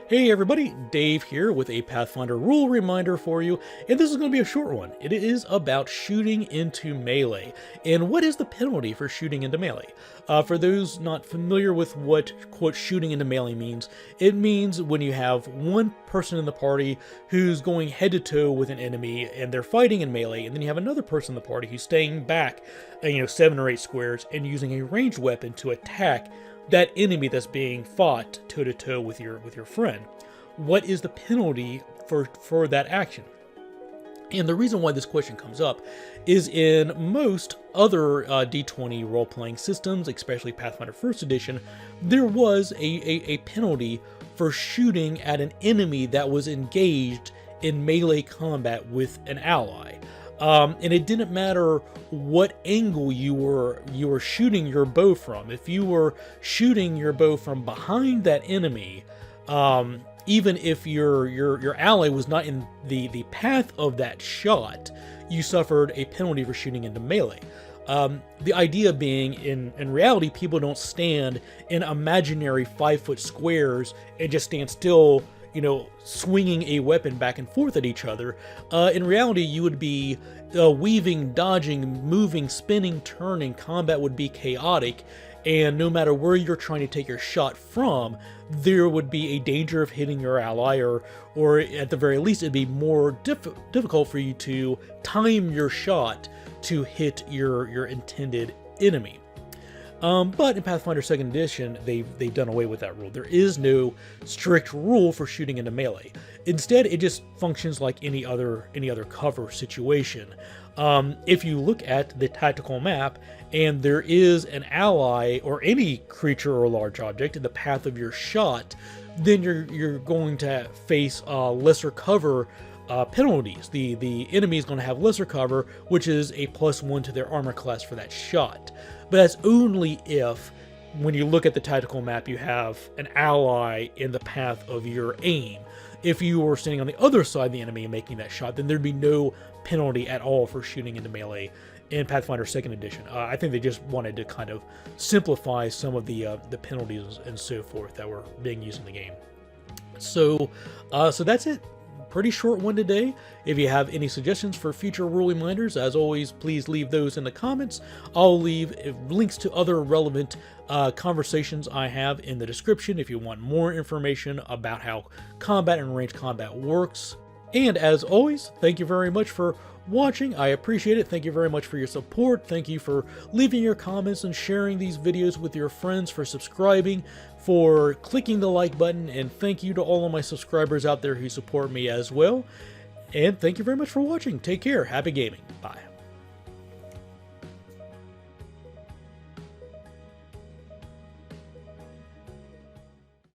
Hey everybody, Dave here with a Pathfinder rule reminder for you, and this is going to be a short one. It is about shooting into melee, and what is the penalty for shooting into melee? For those not familiar with what, quote, shooting into melee means, it means when you have one person in the party who's going head to toe with an enemy, and they're fighting in melee, and then you have another person in the party who's staying back, 7 or 8 squares, and using a ranged weapon to attack that enemy that's being fought toe-to-toe with your friend. What is the penalty for that action? And the reason why this question comes up is in most other D20 role-playing systems, especially Pathfinder 1st Edition, there was a penalty for shooting at an enemy that was engaged in melee combat with an ally. And it didn't matter what angle you were shooting your bow from. If you were shooting your bow from behind that enemy, even if your ally was not in the path of that shot, you suffered a penalty for shooting into melee. The idea being, in reality, people don't stand in imaginary 5-foot squares and just stand still, swinging a weapon back and forth at each other. In reality, you would be weaving, dodging, moving, spinning, turning. Combat would be chaotic, and no matter where you're trying to take your shot from, there would be a danger of hitting your ally, or at the very least, it'd be more difficult for you to time your shot to hit your intended enemy. But in Pathfinder 2nd Edition, they've done away with that rule. There is no strict rule for shooting into melee. Instead, it just functions like any other cover situation. If you look at the tactical map, and there is an ally or any creature or large object in the path of your shot, then you're going to face lesser cover penalties. The enemy is going to have lesser cover, which is a +1 to their armor class for that shot. But that's only if, when you look at the tactical map, you have an ally in the path of your aim. If you were standing on the other side of the enemy and making that shot, then there'd be no penalty at all for shooting into melee in Pathfinder 2nd Edition. I think they just wanted to kind of simplify some of the penalties and so forth that were being used in the game. So that's it. Pretty short one today. If you have any suggestions for future rule reminders, as always, please leave those in the comments. I'll leave links to other relevant conversations I have in the description if you want more information about how combat and ranged combat works. And as always, thank you very much for watching. I appreciate it. Thank you very much for your support. Thank you for leaving your comments and sharing these videos with your friends, for subscribing, for clicking the like button, and thank you to all of my subscribers out there who support me as well. And thank you very much for watching. Take care. Happy gaming. Bye.